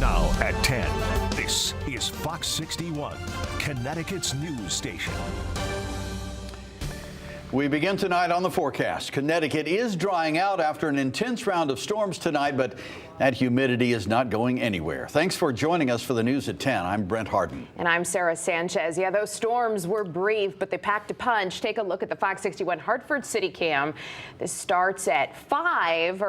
Now at 10, this is Fox 61, Connecticut's news station. We begin tonight on the forecast. Connecticut is drying out after an intense round of storms tonight, but that humidity is not going anywhere. Thanks for joining us for the news at 10. I'm Brent Harden. And I'm Sarah Sanchez. Yeah, those storms were brief, but they packed a punch. Take a look at the Fox 61 Hartford City Cam. This started at 5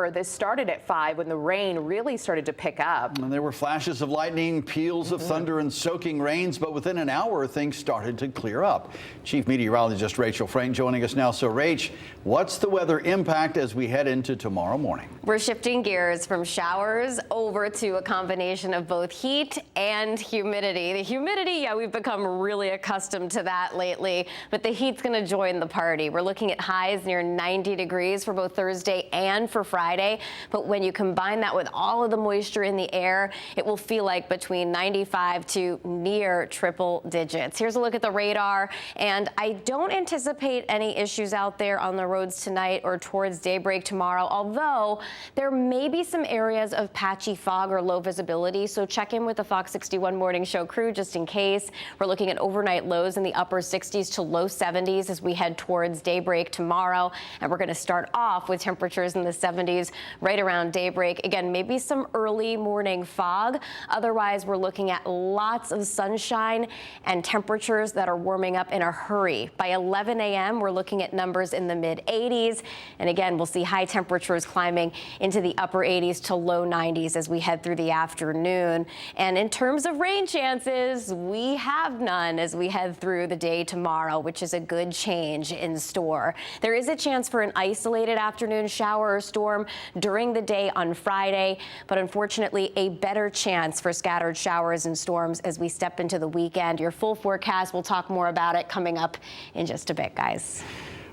when the rain really started to pick up. And there were flashes of lightning, peals of thunder, and soaking rains, but within an hour, things started to clear up. Chief Meteorologist Rachel Frank joining us now. So, Rach, what's the weather impact as we head into tomorrow morning? We're shifting gears from showers over to a combination of both heat and humidity. The humidity, yeah, we've become really accustomed to that lately, but the heat's going to join the party. We're looking at highs near 90 degrees for both Thursday and for Friday, but when you combine that with all of the moisture in the air, it will feel like between 95 to near triple digits. Here's a look at the radar, and I don't anticipate any issues out there on the roads tonight or towards daybreak tomorrow, although there may be some areas of patchy fog or low visibility, so check in with the Fox 61 Morning Show crew just in case. We're looking at overnight lows in the upper 60s to low 70s as we head towards daybreak tomorrow, and we're going to start off with temperatures in the 70s right around daybreak. Again, maybe some early morning fog. Otherwise, we're looking at lots of sunshine and temperatures that are warming up in a hurry. By 11 a.m., we're looking at numbers in the mid 80s, and again, we'll see high temperatures climbing into the upper 80s to low 90s as we head through the afternoon. And in terms of rain chances, we have none as we head through the day tomorrow, which is a good change in store. There is a chance for an isolated afternoon shower or storm during the day on Friday, but unfortunately a better chance for scattered showers and storms as we step into the weekend. Your full forecast, we'll talk more about it coming up in just a bit, guys.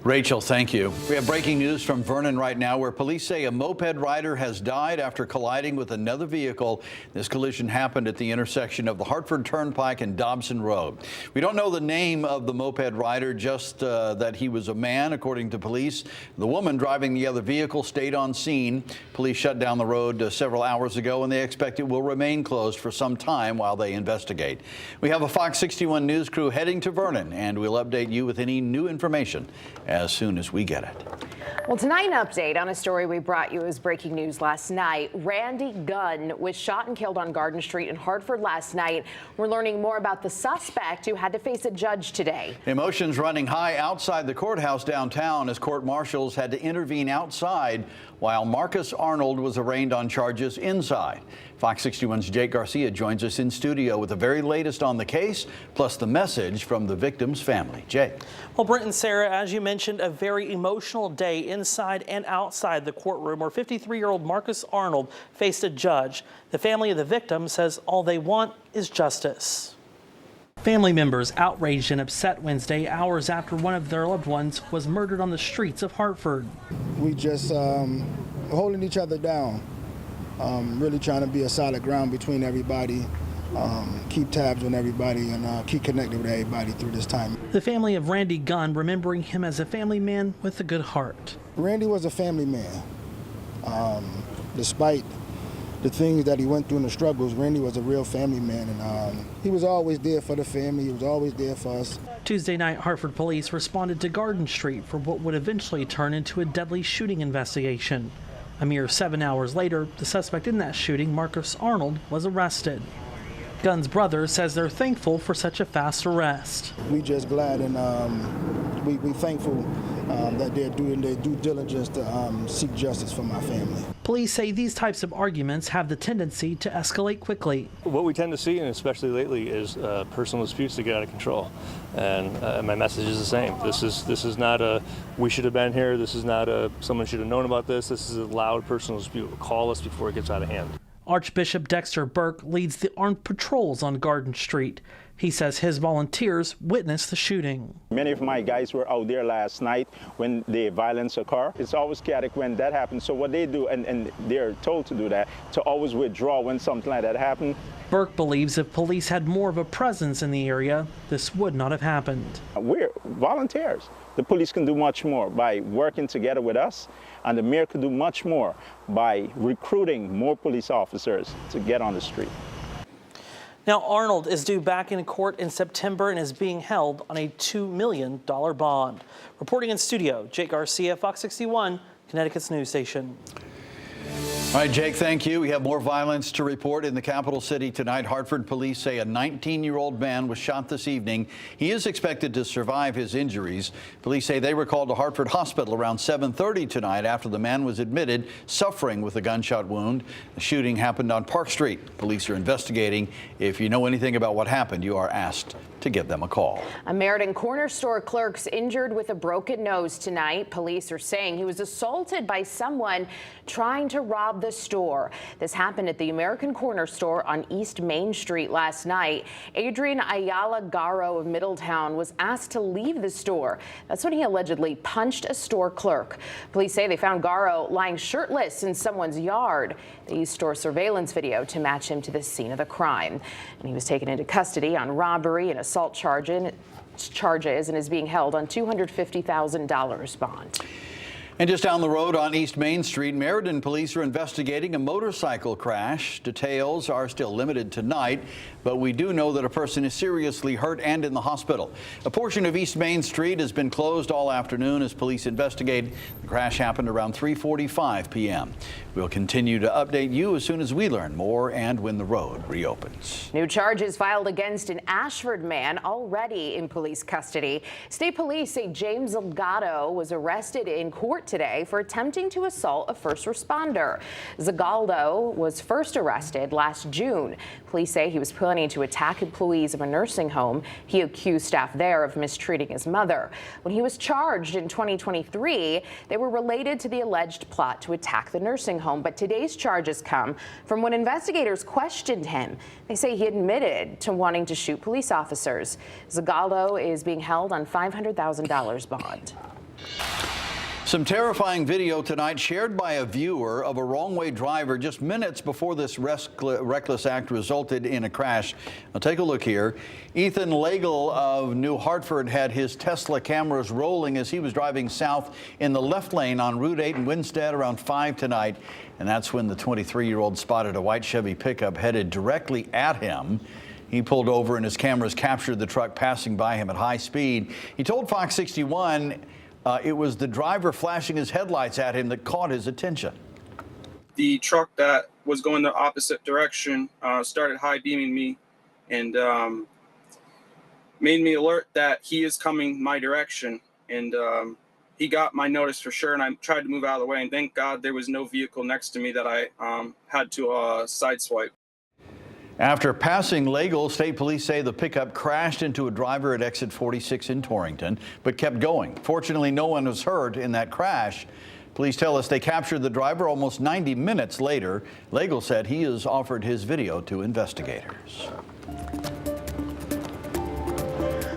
Rachel, thank you. We have breaking news from Vernon right now, where police say a moped rider has died after colliding with another vehicle. This collision happened at the intersection of the Hartford Turnpike and Dobson Road. We don't know the name of the moped rider, just that he was a man, according to police. The woman driving the other vehicle stayed on scene. Police shut down the road several hours ago, and they expect it will remain closed for some time while they investigate. We have a Fox 61 News crew heading to Vernon, and we'll update you with any new information as soon as we get it. Well, tonight an update on a story we brought you as breaking news last night. Randy Gunn was shot and killed on Garden Street in Hartford last night. We're learning more about the suspect who had to face a judge today. Emotions running high outside the courthouse downtown as court marshals had to intervene outside while Marcus Arnold was arraigned on charges inside. Fox 61's Jake Garcia joins us in studio with the very latest on the case, plus the message from the victim's family. Jake. Well, Brent and Sarah, as you mentioned, a very emotional day inside and outside the courtroom where 53-year-old Marcus Arnold faced a judge. The family of the victim says all they want is justice. Family members outraged and upset Wednesday, hours after one of their loved ones was murdered on the streets of Hartford. We just holding each other down, really trying to be a solid ground between everybody, keep tabs on everybody, and keep connected with everybody through this time. The family of Randy Gunn remembering him as a family man with a good heart. Randy was a family man. Despite the things that he went through and the struggles, Randy was a real family man, and he was always there for the family. He was always there for us. Tuesday night, Hartford police responded to Garden Street for what would eventually turn into a deadly shooting investigation. A mere 7 hours later, the suspect in that shooting, Marcus Arnold, was arrested. Gunn's brother says they're thankful for such a fast arrest. We just glad and we thankful that they're doing their due diligence to seek justice for my family. Police say these types of arguments have the tendency to escalate quickly. What we tend to see, and especially lately, is personal disputes that get out of control. And my message is the same. This is not a we should have been here. This is not a someone should have known about this. This is a loud personal dispute. Call us before it gets out of hand. Archbishop Dexter Burke leads the armed patrols on Garden Street. He says his volunteers witnessed the shooting. Many of my guys were out there last night when the violence occurred. It's always chaotic when that happens. So what they do, and they're told to do that, to always withdraw when something like that happens. Burke believes if police had more of a presence in the area, this would not have happened. We're volunteers. The police can do much more by working together with us, and the mayor could do much more by recruiting more police officers to get on the street. Now, Arnold is due back in court in September and is being held on a $2 million bond. Reporting in studio, Jake Garcia, Fox 61, Connecticut's news station. All right, Jake, thank you. We have more violence to report in the capital city tonight. Hartford police say a 19-year-old man was shot this evening. He is expected to survive his injuries. Police say they were called to Hartford Hospital around 7:30 tonight after the man was admitted suffering with a gunshot wound. The shooting happened on Park Street. Police are investigating. If you know anything about what happened, you are asked to give them a call. A Meriden corner store clerk's injured with a broken nose tonight. Police are saying he was assaulted by someone trying to rob the store. This happened at the American Corner Store on East Main Street last night. Adrian Ayala Garo of Middletown was asked to leave the store. That's when he allegedly punched a store clerk. Police say they found Garo lying shirtless in someone's yard. They used store surveillance video to match him to the scene of the crime. And he was taken into custody on robbery and assault charges and is being held on $250,000 bond. And just down the road on East Main Street, Meriden police are investigating a motorcycle crash. Details are still limited tonight, but we do know that a person is seriously hurt and in the hospital. A portion of East Main Street has been closed all afternoon as police investigate. The crash happened around 3:45 p.m. We'll continue to update you as soon as we learn more and when the road reopens. New charges filed against an Ashford man already in police custody. State police say James Zalgado was arrested in court today for attempting to assault a first responder. Zagaldo was first arrested last June. Police say he was planning to attack employees of a nursing home. He accused staff there of mistreating his mother. When he was charged in 2023, they were related to the alleged plot to attack the nursing home. But today's charges come from when investigators questioned him. They say he admitted to wanting to shoot police officers. Zagaldo is being held on $500,000 bond. Some terrifying video tonight shared by a viewer of a wrong-way driver just minutes before this reckless act resulted in a crash. Now take a look here. Ethan Lagle of New Hartford had his Tesla cameras rolling as he was driving south in the left lane on Route 8 in Winstead around 5 tonight. And that's when the 23-year-old spotted a white Chevy pickup headed directly at him. He pulled over and his cameras captured the truck passing by him at high speed. He told Fox 61 it was the driver flashing his headlights at him that caught his attention. The truck that was going the opposite direction started high beaming me and made me alert that he is coming my direction. And he got my notice for sure, and I tried to move out of the way. And thank God there was no vehicle next to me that I had to sideswipe. After passing Lagle, state police say the pickup crashed into a driver at exit 46 in Torrington, but kept going. Fortunately, no one was hurt in that crash. Police tell us they captured the driver almost 90 minutes later. Lagle said he has offered his video to investigators.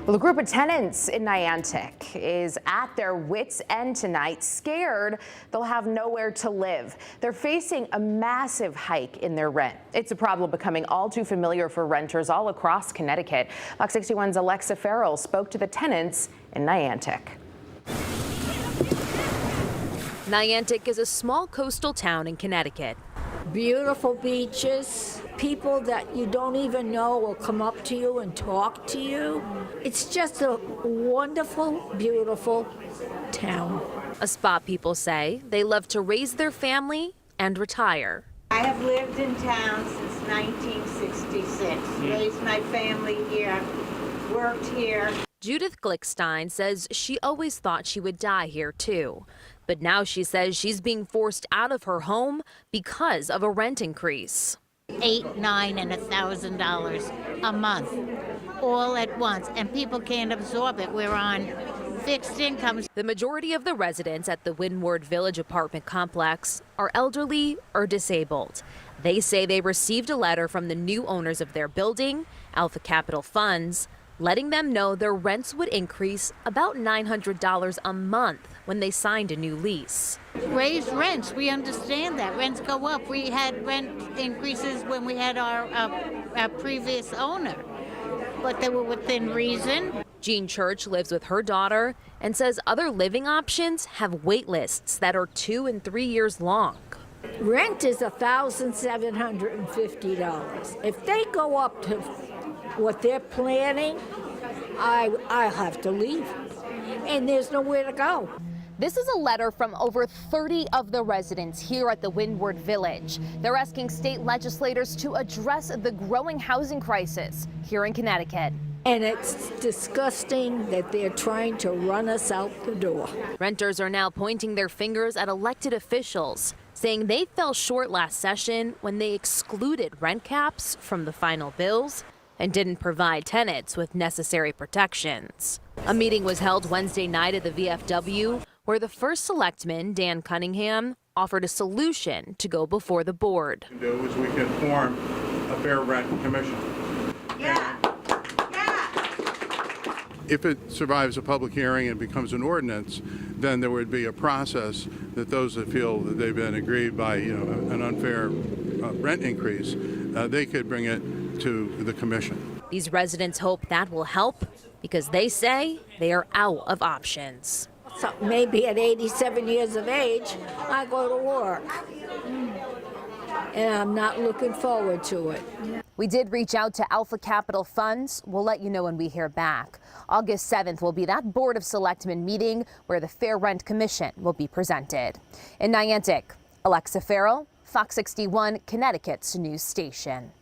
Well, a group of tenants in Niantic is at their wits' end tonight, scared they'll have nowhere to live. They're facing a massive hike in their rent. It's a problem becoming all too familiar for renters all across Connecticut. Fox 61's Alexa Farrell spoke to the tenants in Niantic. Niantic is a small coastal town in Connecticut. Beautiful beaches, people that you don't even know will come up to you and talk to you. It's just a wonderful, beautiful town. A spot people say they love to raise their family and retire. I have lived in town since 1966, raised my family here, worked here. Judith Glickstein says she always thought she would die here too. But now she says she's being forced out of her home because of a rent increase. $800, $900, and $1,000 a month, all at once, and people can't absorb it. We're on fixed incomes. The majority of the residents at the Windward Village apartment complex are elderly or disabled. They say they received a letter from the new owners of their building, Alpha Capital Funds, letting them know their rents would increase about $900 a month when they signed a new lease. Raise rents, we understand that. Rents go up. We had rent increases when we had our previous owner, but they were within reason. Jean Church lives with her daughter and says other living options have wait lists that are 2 and 3 years long. Rent is $1,750. If they go up to what they're planning, I'll have to leave. And there's nowhere to go. This is a letter from over 30 of the residents here at the Windward Village. They're asking state legislators to address the growing housing crisis here in Connecticut. And it's disgusting that they're trying to run us out the door. Renters are now pointing their fingers at elected officials, saying they fell short last session when they excluded rent caps from the final bills and didn't provide tenants with necessary protections. A meeting was held Wednesday night at the VFW where the first selectman, Dan Cunningham, offered a solution to go before the board. What we can do is we can form a fair rent commission. Yeah. If it survives a public hearing and becomes an ordinance, then there would be a process that those that feel that they've been aggrieved by an unfair rent increase, they could bring it to the commission. These residents hope that will help because they say they are out of options. So maybe at 87 years of age, I go to work. And I'm not looking forward to it. We did reach out to Alpha Capital Funds. We'll let you know when we hear back. August 7th will be that Board of Selectmen meeting where the Fair Rent Commission will be presented. In Niantic, Alexa Farrell, Fox 61, Connecticut's news station.